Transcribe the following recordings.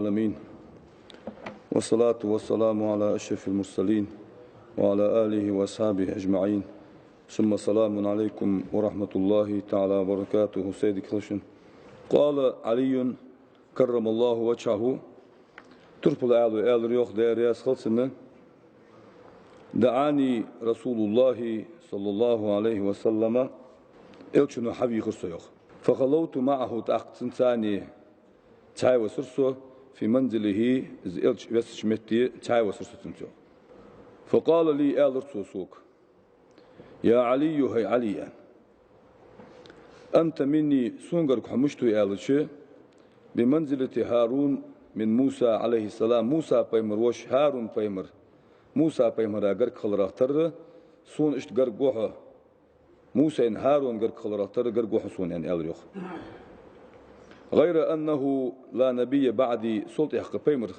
العالمين والصلاة والسلام على أشرف المرسلين وعلى آله وأصحابه أجمعين ثم سلام عليكم ورحمة الله تعالى وبركاته. سيدي كلشن قال علي كرم الله وجهه تربل آل ريوخ دارياس خلصنا دعاني رسول الله صلى الله عليه وسلم إلشنو حبي خرسيوخ فخلوت معه تأخذ ثاني تاي وسرسو في منزله إلش وسشمتي تاي وسرسو تنتو فقال لي آل رسوسوك يا علي هي علي أنت مني سونغرك حمشتو آلشي بمنزلة هارون من موسى عليه السلام. موسى بيمر وش هارون بيمر موسى بيمر أجر خلرا تر سون إشت جر جوها موسى إن هارون جر خلرا تر جر جوها سون يعني ألريخ غير أنه لا نبي بعدي سلطة حق بيمر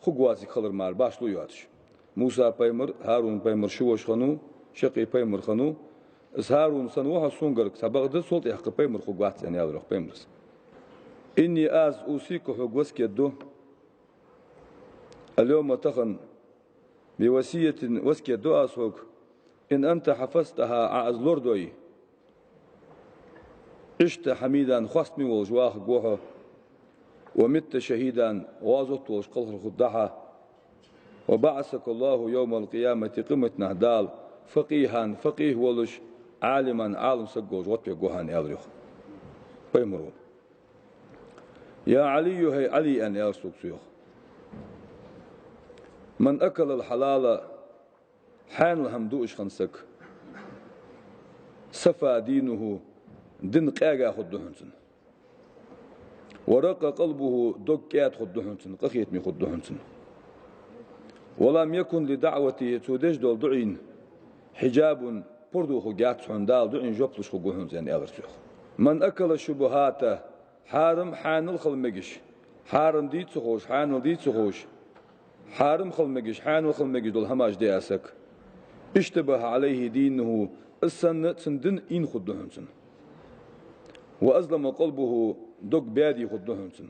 خجوازي خلر مار باش لو ياتش موسى بيمر هارون بيمر شوش خنو شقي بيمر خنو إس هارون سنوها سون جر سبقت سلطة حق بيمر خجوات يعني ألريخ بيمرس إني أوصيك حجوز كيدو اليوم تخن بوصية وسكي دعاء سوق إن أنت حفظتها عز لوردوي عشت حميدا خصمي والجواخ جوها ومت شهيدا وازت والشقلخ الخدحة وبعثك الله يوم القيامة قمة نهدال فقيها فقيه ولش عالما عالم سجوج وطبي جوهان يالريخ بيمرون يا علي هي علي أن يرسوك سيوخ من أكل الحلال حان الهمدوش خنسك صفى دينه دين قاقا خدهنسن ورق قلبه دكات خدهنسن قخيت مي خدهنسن ولم يكن لدعوته تودش دول دعين حجاب بردو خجات سندال دعين جبلش خجوهنسن يالرسوخ من أكل الشبهات حارم حان الخلمجش حارم ديت سخوش حان ديت سخوش حارم خلمجش حان وخلمجش دول هماش دياسك اشتبه عليه دينه السنة سندن إن خدهنسن وأظلم قلبه دق بادي خدهنسن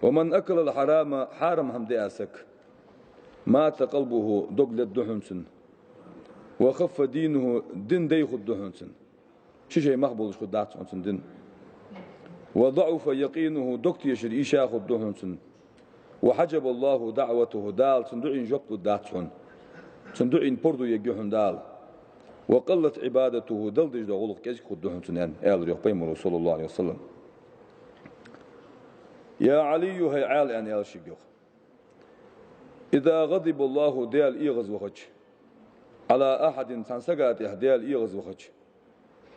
ومن أكل الحرام حارم هم دياسك مات قلبه دق للدهنسن وخف دينه دين دي خدهنسن شيء مقبولش خداتسن دين وضعف يقينه دكت يشر إيشا خدهنسن وحجب الله دعوته دال صندوعين جبت داتسون صندوعين بردو يجيهن دال وقلت عبادته دلدج دغلق كيش خدهنسن يعني آل ريح بيمر صلى الله عليه وسلم يا علي هي عال يعني آل شيخ إذا غضب الله ديال إيغز وخج على أحد تنسقات ديال إيغز وخج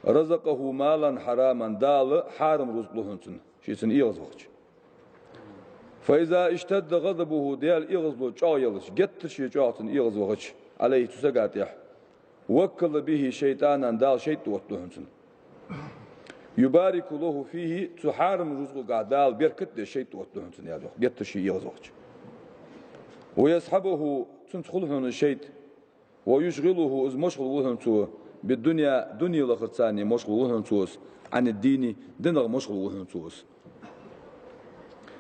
رزقه مالا حراما دال حارم رزقهنسن شيسن إيغز وخج فإذا اشتد غضبه ديال إيغزلو جايلش جت شي جاتن إيغز وخج عليه تسقات وكل به شيطانا دال شيط وطلهنسن يبارك له فيه تحارم رزق قادال بيركت شيط وطلهنسن يا جت شي إيغز وخج ويسحبه تنتخلهن الشيط ويشغله إذ مشغلهن بالدنيا دنيا لخرتاني مشغلهن عن الدين دين مشغلهن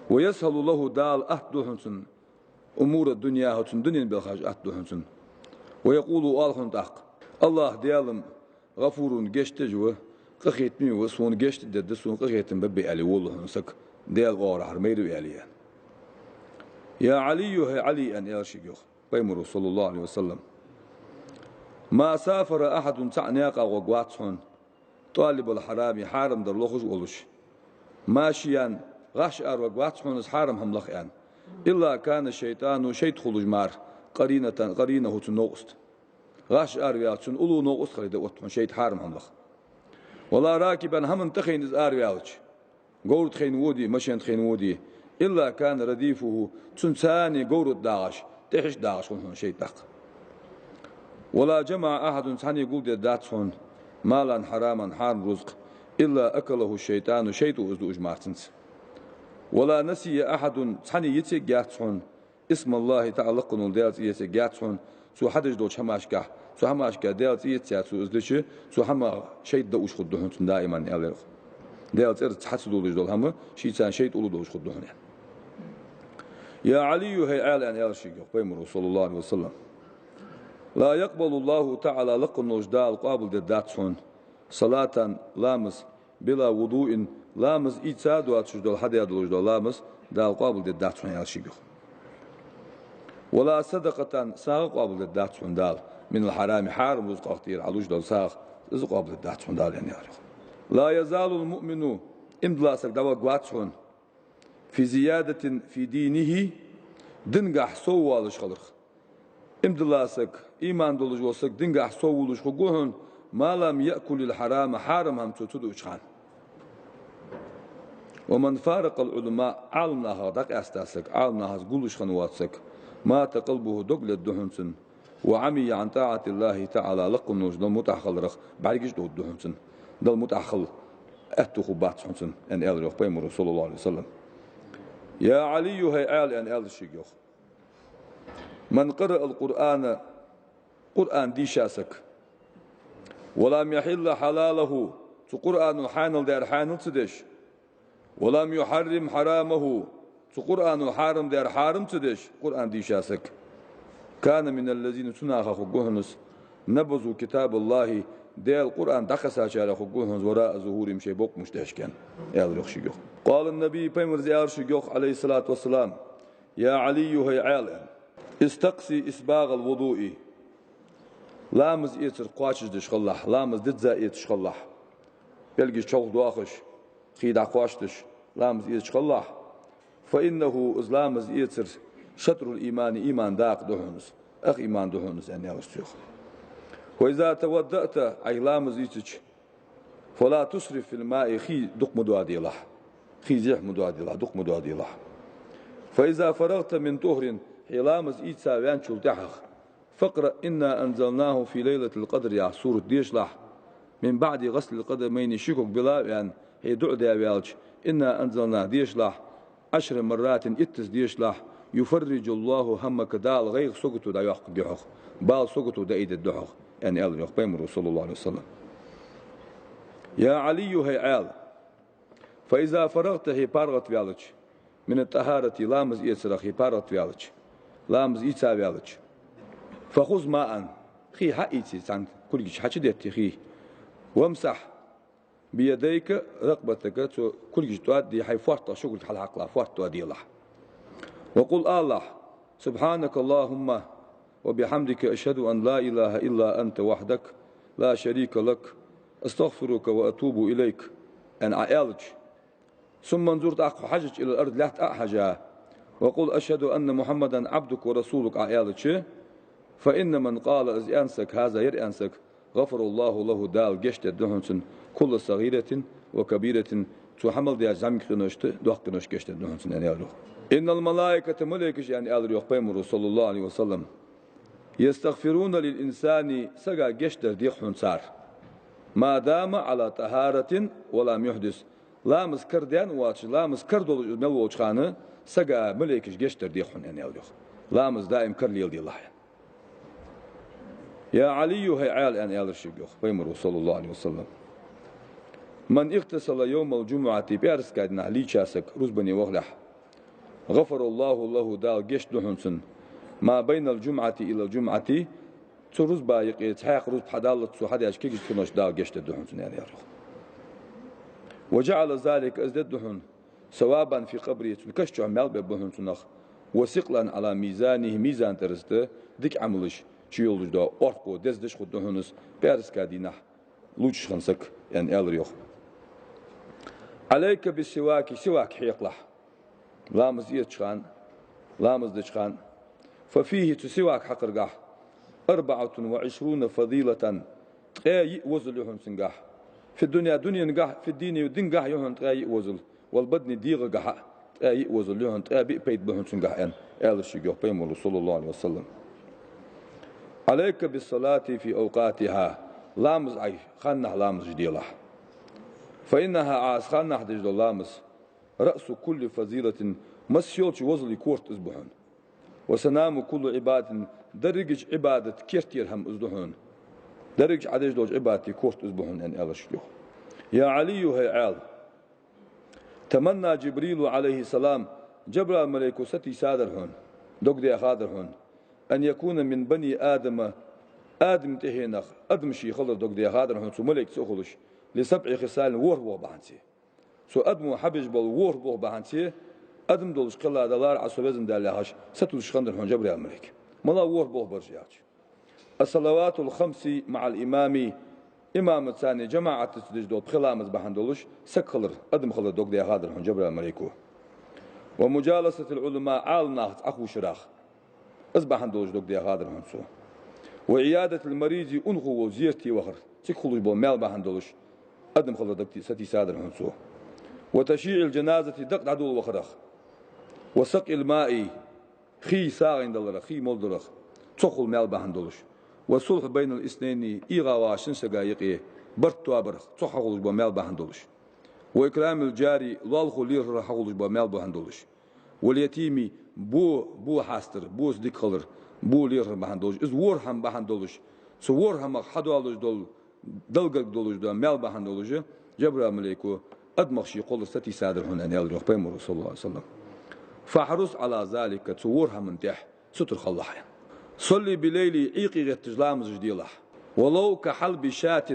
ويسهل له دال أهدهنسن أمور الدنيا هتن دنيا بالخارج أهدهنسن ويقول آلهن تحق الله ديالم غفور جشت جوا قخيت مي وسون جشت دد سون قخيت ببي علي والله نسك ديال غور حرميرو عليا يا علي هي علي أن يرشيخ بيمر صلى الله عليه وسلم ما سافر أحد تعنيق وقواتهم طالب الحرام حارم در لخش ولش ماشيا غش أروقات حونس حارم هم لخيان إلا كان الشيطان شيط خلوج مار قرينه تنوقست غش أروقات شن أولو نوقست خليد وطن شيط حارم هم لخ ولا راكبا هم تخين إز أروقات قورت خين ودي مشين خين ودي إلا كان رديفه تنساني قورت داغش تحش داغش هون شيط دق ولا جمع أحد ثاني يقول داتسون مالا حراما حارم رزق إلا أكله الشيطان شيط أزدوج مارتنس ولا نسي أحد ثاني يتي جاتسون اسم الله تعالى قنول ديالت يتي جاتسون سو حدج دوش هماشكا سو هماشكا ديالت يتي سو أزدوش سو هما شيط دوش خدهن دائما يالله ديالت إرت حسدوا لجدول هما شيطان شيط أولو دوش خدهن يا علي هي أعلن يا رشيق بيمر صلى الله عليه وسلم لا يقبل الله تعالى لقن وجداء القابل داتسون صلاة لامس بلا وضوء لامس إيتساد واتشجدول حد يدلوجدول لامس دا القابل داتسون يا رشيق ولا صدقة ساق قابل داتسون دال من الحرام حارم رزق اختير علوجدول ساق رزق قابل داتسون دال يعني لا يزال المؤمن امدلاسك دوا قواتسون في زيادة في دينه دنقح سوالش خلق امدلاسك إيمان دولج وسك دنقح سوالش خقوهن ما لم يأكل الحرام حارم هم تتدو اشخان ومن فارق العلماء علمنا هادك استاسك علمنا هاز قولش خنواتسك مات قلبه دقل الدهنسن وعمي عن طاعة الله تعالى لقنوش دل متأخل رخ بعرقش دو الدهنسن دل متأخل أتخو باتسنسن أن ألرخ بيمر صلى الله عليه وسلم يا علي هي آل أن آل الشيخ من قرأ القرآن قرآن دي شاسك ولم يحل حلاله قرآن حانل دار حانل تدش ولم يحرم حرامه قرآن حارم دار حارم تدش قرآن دي شاسك كان من الذين سناخ خقوهنس نبذوا كتاب الله ديال القرآن دخسا شارع خقوهنس وراء ظهور مشي بوق مشتهش كان آل رخ قال النبي بيمر زيار شيخ عليه الصلاة والسلام يا علي هي عالم استقسي إسباغ الوضوء لامز إيتر قواشش دش خلاح لامز دتزا إيتش خلاح يلقي شوق دواخش خيدا قواشتش لامز إيتش خلاح فإنه إسلامز إيتر شطر الإيمان إيمان داق دهونس أخ إيمان دهونس يعني يا شيخ وإذا تودأت أي لامز إيتش فلا تسرف في الماء خي دق مدوادي الله خي زيح مدوادي الله دق مدوادي الله فإذا فرغت من طهر حلامز إيتسا وانشل تحخ فقرأ إنا أنزلناه في ليلة القدر يا سورة ديشلح من بعد غسل القدمين شكوك بلا يعني هي دعدة ويالج إنا أنزلناه ديشلح 10 مرات إتس ديشلح يفرج الله همك دال غير سقطو دا يحق ديحخ بال سقطو دا إيد الدحخ يعني أل يحق بيمر صلى الله عليه وسلم يا علي هي عال فإذا فرغت هي بارغت ويالج من الطهارة لامز إيتسرخ هي بارغت ويالج لامز إيتسا ويالج فخذ ماء خي حقيتي سان كل شيء حشي ديتي خي وامسح بيديك رقبتك كل شيء تؤدي حي فرطة شغل حل عقله فرط تؤدي الله وقل الله سبحانك اللهم وبحمدك أشهد أن لا إله إلا أنت وحدك لا شريك لك استغفرك وأتوب إليك أن أعالج ثم انظرت أخو حجج إلى الأرض لا تأحجها وقل أشهد أن محمدا عبدك ورسولك أعالج فإن من قال إذ أنسك هذا يرأنسك غفر الله له دال جشت الدهنسن كل صغيرة وكبيرة تحمل دي زمك خنشت دوق خنش جشت الدهنسن يعني أروح إن الملائكة ملائكة يعني أروح بيمر صلى الله عليه وسلم يستغفرون للإنسان سجى جشت ديخن صار ما دام على طهارة ولم يحدث لا مسكر ديان واتش لا مسكر دول ملوش خانة سجى ملائكة جشت ديخن يعني أروح لا مس دائم كرليل دي الله يا علي هي عال أن يالر شيخ بيمر صلى الله عليه وسلم من اغتسل يوم الجمعة بيرس كادنا علي شاسك رزبني وغلح غفر الله له دال جيش دهنسن ما بين الجمعة إلى الجمعة ترز بايق يتحقق رز حدالة سوحد يشكيك كنوش دال جيش دهنسن يعني يالر وجعل ذلك ازدد دهن ثوابا في قبره تنكشت عمال ببهنسنخ وثقلا على ميزانه ميزان ترزته ديك عملش چيولج دا أرقو دزدش خود دهونس بيرس كادينه لوش خنسك يعني ألريخ عليك بالسواك سواك حيقلح لامز يتشخان لامز دشخان ففيه تسواك حقرقح 24 فضيلة تغاي وزل يهون سنقح في الدنيا دنيا نقح في الدين ودنقح يهون تغاي وزل والبدن ديغ قح تغاي وزل يهون تغاي بيت بهون سنقح يعني ألرشيقه بيمر صلى الله عليه وسلم عليك بالصلاة في أوقاتها لامز أي خنح لامز جديلة فإنها عاس خنح دجل لامز رأس كل فضيلة مسيولش وزلي كورت أزبحون وسنام كل عبادة درجج عبادة كيرتير هم أزدحون درجج عدج عبادة كورت أزبحون أن ألشيوه يا علي هي عال تمنى جبريل عليه السلام جبرائيل ملائكة ستي سادر هون دوك دي خادر هون أن يكون من بني آدم تهينخ أدم شي خلر دوك دي خادر هون سو ملائكة سأخلش لسبع خصال وور بحنسي سو أدمو حبج بل وور بحنسي أدم دولش قلا دلار عصوبزن دالهاش ستلش خندر هون جبرائيل ملائكة ملا وور برجعش الصلوات الخمس مع الإمام إمام الثاني جماعة تسجدوا بخلامز بحندولش سكخلر أدم خلر دوك دي خادر هون جبرائيل ملائكة ومجالسة العلماء عالنا أخو شراخ أصبح عندوش دوك دي خادر هنسو وعيادة المريض أنخو وزيرتي وخر تكخلوش بو مال بحندولش أدم خلر دوك ستي سادر هنسو وتشيع الجنازة دق عدول وخرخ وسقي الماء خي ساغين دلرخ خي مولدرخ تخل مال بحندولش والصلح بين الاثنين إيغا سقايقي برتوا برخ تخلوش بو مال بحندولش وإكرام الجاري والخو لير راح أقولش بمال بهندولش واليتيمي بو حاستر بو صديق خلر بو لير بهندولش إز ورهم بهندولش سو ورهم حدوالش دول دلقك دولش دول مال بهندولش جبرائيل ملائكة أدمخشي قول ستي سادر هنا نيل روح بيمر صلى الله عليه وسلم فحرص على ذلك تصورها من تح ستر خلاح صلي بليلي عيقي غتجلامز جديله ولو كحلب شات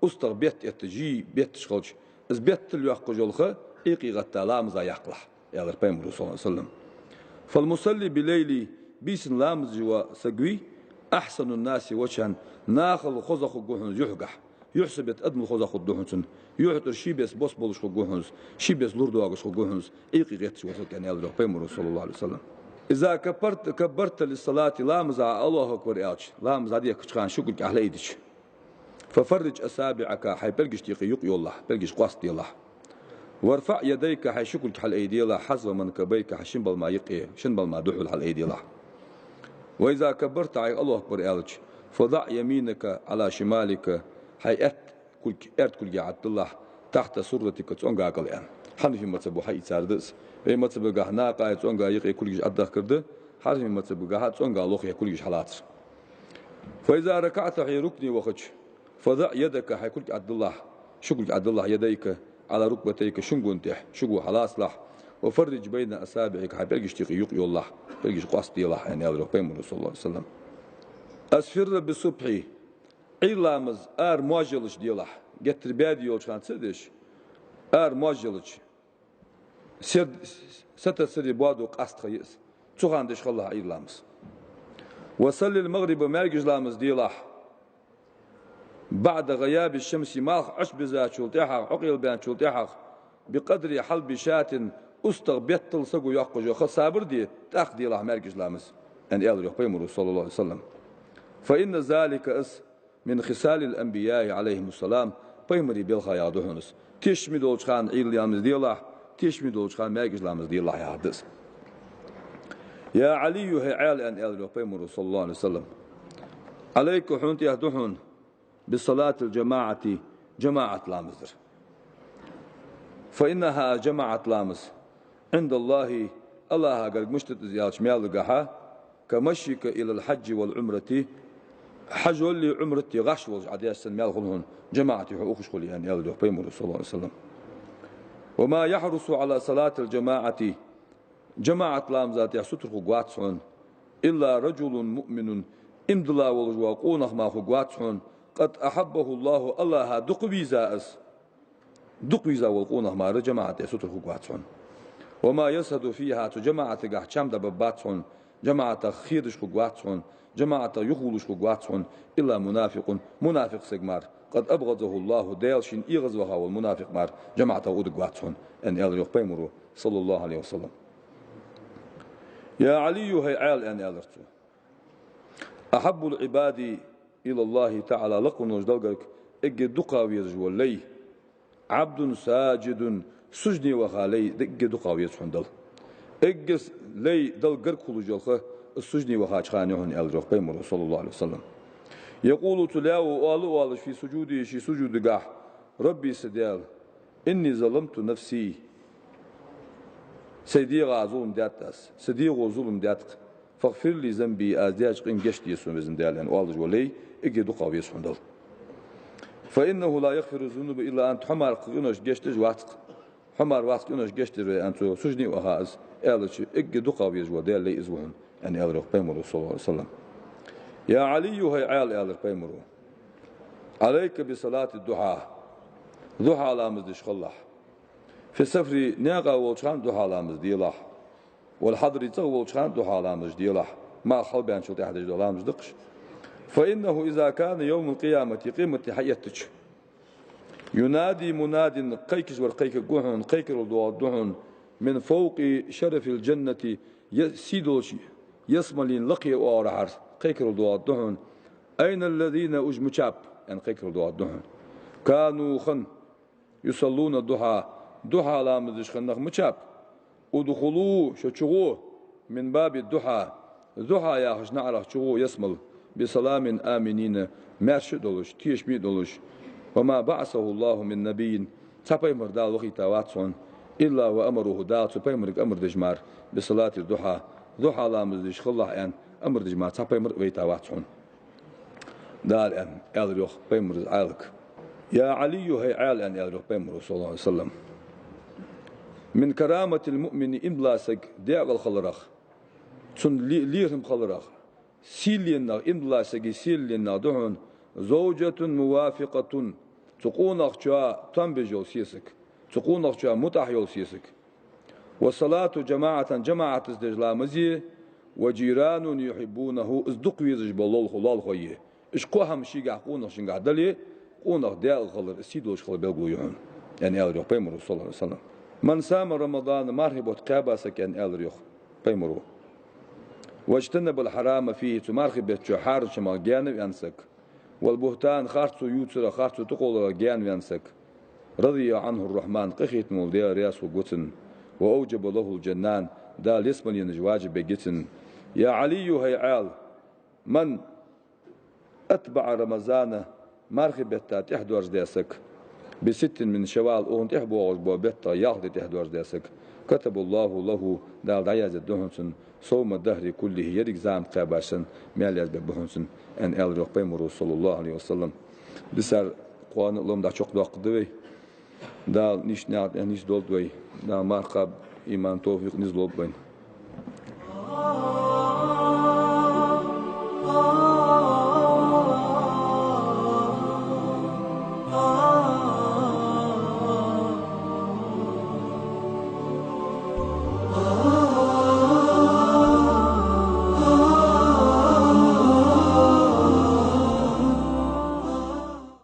أستغ بيت يتجي بيت شخلش إز بيت اللي يحق جلخة إيقي غتالامز يقلح يا غير بيمر صلى الله عليه وسلم فالمصلي بليلي بيسن لامز جوا سقوي أحسن الناس وجها ناخل خزخ جوهنز يحقح يحسب يتقدم خزخ الدهنز يحتر شي بس بوس بولش جوهنز شي بس لوردواغش جوهنز إيقي غيتش وصلت يعني يا غير بيمر صلى الله عليه وسلم إذا كبرت للصلاة لامز الله أكبر إلش لامز عديك كشخان شكرك أهل إيدش ففرج أصابعك حي بلقش تيقي يقي الله بلقش قاصدي الله وارفع يديك حي شكلك حل أيدي الله حسب منكبيك حي شنبل ما يقي شنبل ما دحل حل أيدي الله وإذا كبرت عي الله أكبر إلج فضع يمينك على شمالك حي أرت كل عبد الله تحت سرتك تونغا قليان حنفي متبو حي تساردس أي متبو قهنا قاية تونغا يقي كل عبد كرده حنفي متبو قهنا تونغا لوخي كل حالات فإذا ركعت حي ركني وخش فضع يدك حيقولك عبد الله شقلك عبد الله يديك على ركبتيك شنقنتح شقو حلاس لح وفرج بين أصابعك حيبلقش تيقي يقي الله بلقش قاصدي الله يعني هذا بيمر صلى الله عليه وسلم أسفر بصبحي عيلامز مواجلش ديله جتر بادي يولش كان تسدش مواجلش ستة سري بوادو قاصد خيس تخاندش خلها عيلامز وصلي المغرب مالجش لامز ديله بعد غياب الشمس ماخ عشبزا شلتحق عقيل بان شلتحق بقدر حلب شات أستغ بيتل سقو يقجو خصابر دي تأخدي الله مركز لامس أن يالر يقيمر صلى الله عليه وسلم فإن ذلك من خصال الأنبياء عليهم السلام بيمري بالخا يادوهنس تشمي دولش خان عيل يامز دي الله تشمي دولش خان مركز لامز دي الله يادس يا علي هي عال أن يالر يقيمر صلى الله عليه وسلم عليك حنت يهدوهن بصلاة الجماعة جماعة لامزر فإنها جماعة لامز عند الله قال مشتت زيادة ميال قحا كمشيك إلى الحج والعمرة حج اللي عمرتي غش وزعدي السن ميال خلهن جماعة حقوقش خليان يالدوه بيمر صلى الله عليه وسلم وما يحرص على صلاة الجماعة جماعة لامزات يحسطر قواتسون إلا رجل مؤمن امدلا والجواقونخ ما قواتسون قد أحبه الله دق ويزا والقونه ما جماعة يسوتر قواتسون وما يسهد فيها جماعة قحشام دبباتسون جماعة خيرش قواتسون جماعة يخولش قواتسون إلا منافق سجمار قد أبغضه الله ديلشين إيغزوها والمنافق مار جماعة أود قواتسون أن يالر بيمرو صلى الله عليه وسلم يا علي هي عال أن يالرتو أحب العباد إلى الله تعالى لقن وجدلقك إجي دقا ويرجو لي عبد ساجد سجني وخالي إجي دقا ويرجو دل إجي لي دل قر كل جلخه السجني وخاج خانيهن الروح بيمر صلى الله عليه وسلم يقول تلاو والو في سجودي شي سجود قاح ربي سديال إني ظلمت نفسي سيديغا ظلم داتس سيديغو ظلم داتك فاغفر لي ذنبي أزداج قين جشت يسون بزن دالين والج ولي إجي دقا ويسون فإنه لا يغفر الذنوب إلا أن تحمر قينوش جشت جواتك حمار وقت إنش جشتر أنتو سجني وهاز ألش إج دقاو يجوا ديال لي إزوهن يعني ألرق بيمرو صلى الله عليه وسلم يا علي هي عال ألرق بيمرو عليك بصلاة الضحى ضحى لامز دشخلح في السفر ناقة والشان ضحى لامز ديلح والحضر يتغ والشان ضحى لامز ديلح ما خلبان شو تحت لامز دقش فإنه إذا كان يوم القيامة قيمة حياتك ينادي مناد قيكش والقيك جوهن قيك الضوء من فوق شرف الجنة سيدوش يسملين لقي وارعر قيك الضوء أين الذين أجمشاب يعني قيك الضوء كانوا خن يصلون الضحى ضحى لامدش خنخ مشاب ودخلوا شو من باب الضحى ضحى يا خش نعرف شو يسمل بسلام آمنين ماشي دولش تيش مي دولش وما بعثه الله من نبي تبيمر دال وخي تواتسون إلا وأمره دال تبيمر أمر دجمار بصلاة الضحى ضحى لامدش خلاه أن أمر دجمار تبيمر ويتواتسون دال أن ألريخ بيمر عالك يا علي هي عال أن ألريخ بيمر صلى الله عليه وسلم من كرامة المؤمن إملاسك ديال الخلرخ تون ليهم خلرخ سيلينا إملاسك سيلينا دهن زوجة موافقة تقون أخشى تنبج سيسك تقون أخشى متح سيسك والصلاة جماعة استجلامزي وجيران يحبونه ازدق ويزج بالله خلال خويه اشقوها مشي قاقون شنقع دلي قون ديال خلر سيدوش خلر بيقولون يعني ألريخ بيمرو صلى الله عليه وسلم من سام رمضان مرحبا قابسك يعني ألريخ بيمرو واجتنب الحرام فيه تمارخب بتشحار شما جانب ينسك والبهتان خارتو يوتر خارتو تقول جان ينسك رضي عنه الرحمن قخيت مولديا رياس وقتن وأوجب له الجنان دال يسمن ينجواجب بجتن يا علي هي عال من أتبع رمضان مرخب تحدو أجداسك بست من شوال أون تحبو أجبو بيتا ياخد تحدو أجداسك كتب الله له دال دعياز الدهنسن صوم الدهر كله يريك زام قاباشن مالياز ببهنسن أن ألريخ بيمرو صلى الله عليه وسلم بسر قوان اللهم دا çok دوقدوي دا نيش نيش دولدوي دا مرقب إيمان توفيق نيز لولدوين